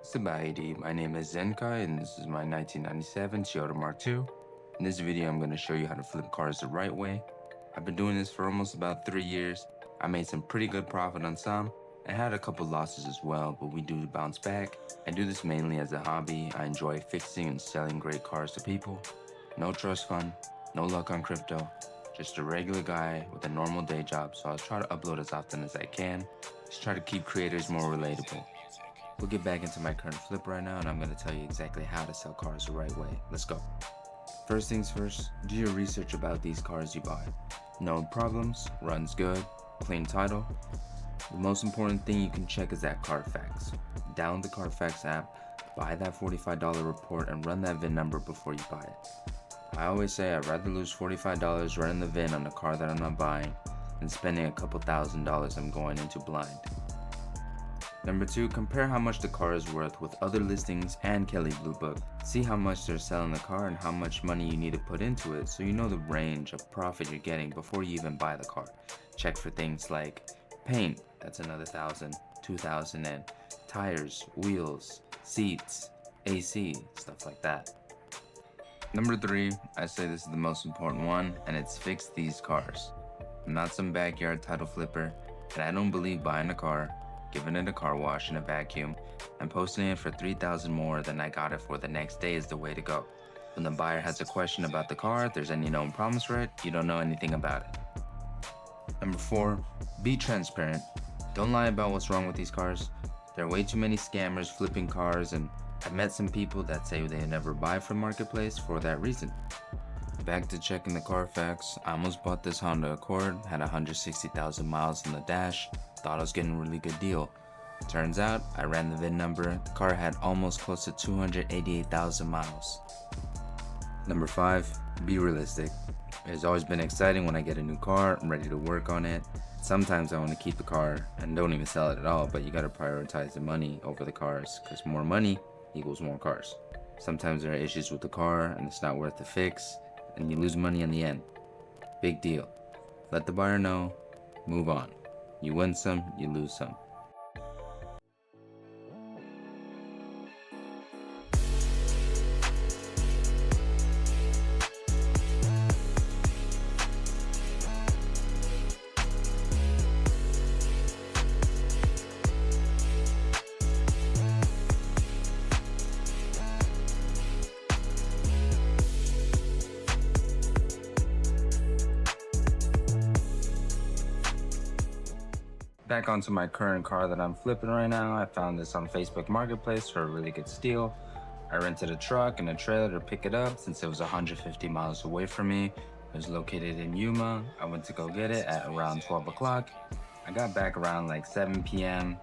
Sabayadi, my name is Zenkai and this is my 1997 Toyota Mark II. In this video I'm going to show you how to flip cars the right way. I've been doing this for almost about 3 years. I made some pretty good profit on some. I had a couple losses as well, but we do bounce back. I do this mainly as a hobby. I enjoy fixing and selling great cars to people. No trust fund, no luck on crypto, just a regular guy with a normal day job, so I'll try to upload as often as I can. Just try to keep creators more relatable. We'll get back into my current flip right now and I'm going to tell you exactly how to sell cars the right way. Let's go. First things first, do your research about these cars you buy. No problems, runs good, clean title. The most important thing you can check is that Carfax. Download the Carfax app, buy that $45 report and run that VIN number before you buy it. I always say I'd rather lose $45 running the VIN on a car that I'm not buying than spending a couple $1,000s I'm going into blind. Number 2, compare how much the car is worth with other listings and Kelley Blue Book. See how much they're selling the car and how much money you need to put into it so you know the range of profit you're getting before you even buy the car. Check for things like paint, that's another $1,000, $2,000, and tires, wheels, seats, AC, stuff like that. Number 3, I say this is the most important one, and it's fix these cars. I'm not some backyard title flipper, and I don't believe buying a car, giving it a car wash and a vacuum, and posting it for $3,000 more than I got it for the next day is the way to go. When the buyer has a question about the car, if there's any known problems for it, you don't know anything about it. Number 4, be transparent. Don't lie about what's wrong with these cars. There are way too many scammers flipping cars, and I've met some people that say they never buy from Marketplace for that reason. Back to checking the Carfax, I almost bought this Honda Accord, had 160,000 miles on the dash, thought I was getting a really good deal. Turns out, I ran the VIN number, the car had almost close to 288,000 miles. Number 5, be realistic. It's always been exciting when I get a new car, I'm ready to work on it. Sometimes I want to keep the car and don't even sell it at all, but you gotta prioritize the money over the cars, because more money equals more cars. Sometimes there are issues with the car and it's not worth the fix, and you lose money in the end. Big deal. Let the buyer know, move on. You win some, you lose some. Back onto my current car that I'm flipping right now. I found this on Facebook Marketplace for a really good steal. I rented a truck and a trailer to pick it up since it was 150 miles away from me. It was located in Yuma. I went to go get it at around 12 o'clock. I got back around like 7 p.m.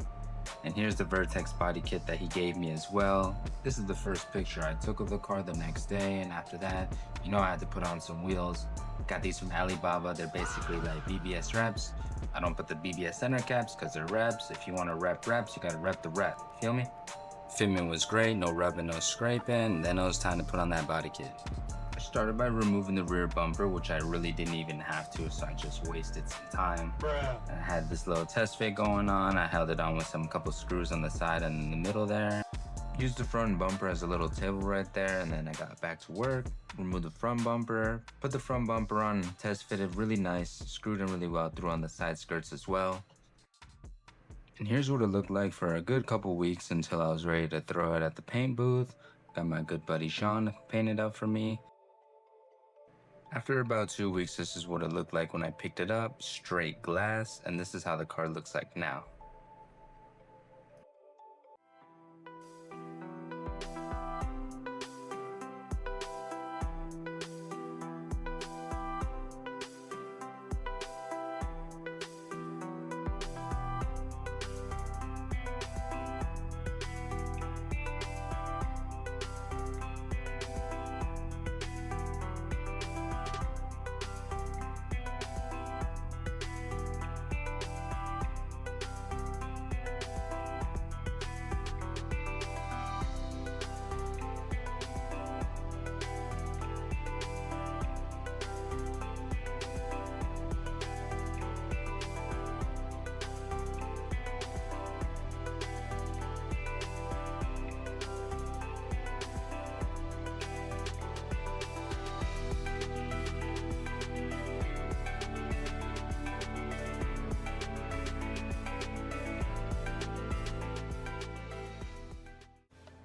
And here's the Vertex body kit that he gave me as well. This is the first picture I took of the car the next day, and after that, I had to put on some wheels. Got these from Alibaba. They're basically like BBS reps. I don't put the BBS center caps because they're reps. If you want to rep reps, you gotta rep the rep. Feel me? Fitment was great, no rubbing, no scraping, and then it was time to put on that body kit. I started by removing the rear bumper, which I really didn't even have to, so I just wasted some time. I had this little test fit going on. I held it on with some couple screws on the side and in the middle there. Used the front bumper as a little table right there, and then I got back to work, removed the front bumper, put the front bumper on, test fitted really nice, screwed in really well, threw on the side skirts as well. And here's what it looked like for a good couple weeks until I was ready to throw it at the paint booth. Got my good buddy Sean to paint it up for me. After about 2 weeks, this is what it looked like when I picked it up, straight glass, and this is how the car looks like now.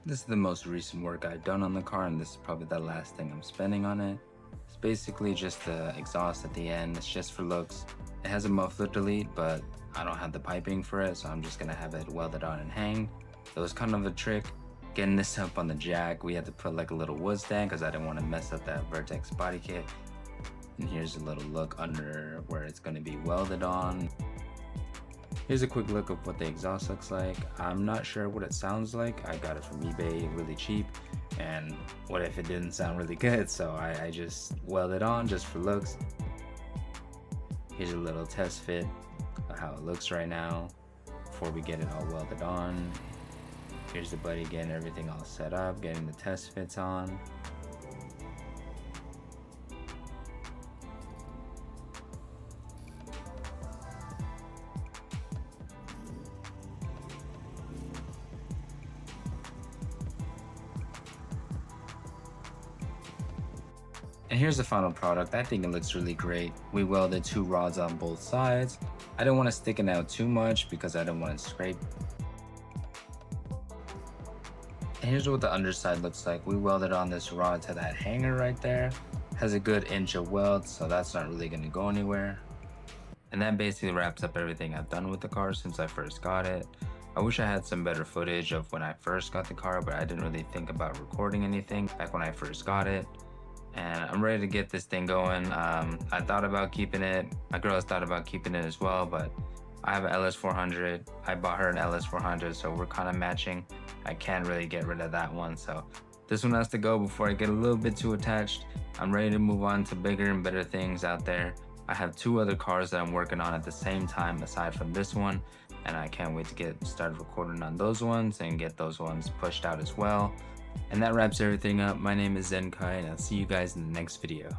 This is the most recent work I've done on the car, and this is probably the last thing I'm spending on it. It's basically just the exhaust at the end. It's just for looks. It has a muffler delete, but I don't have the piping for it, so I'm just gonna have it welded on and hang. It was kind of a trick getting this up on the jack. We had to put like a little wood stand because I didn't want to mess up that Vertex body kit. And here's a little look under where it's going to be welded on. Here's a quick look of what the exhaust looks like. I'm not sure what it sounds like. I got it from eBay really cheap, and what if it didn't sound really good? So I just welded on just for looks. Here's a little test fit of how it looks right now before we get it all welded on. Here's the buddy getting everything all set up, getting the test fits on. And here's the final product. I think it looks really great. We welded 2 rods on both sides. I didn't want to stick it out too much because I didn't want to scrape. And here's what the underside looks like. We welded on this rod to that hanger right there. Has a good inch of weld, so that's not really going to go anywhere. And that basically wraps up everything I've done with the car since I first got it. I wish I had some better footage of when I first got the car, but I didn't really think about recording anything back when I first got it. And I'm ready to get this thing going. I thought about keeping it. My girl has thought about keeping it as well, but I have an LS400. I bought her an LS400, so we're kind of matching. I can't really get rid of that one, so this one has to go before I get a little bit too attached. I'm ready to move on to bigger and better things out there. I have 2 other cars that I'm working on at the same time aside from this one, and I can't wait to get started recording on those ones and get those ones pushed out as well. And that wraps everything up. My name is Zenkai, and I'll see you guys in the next video.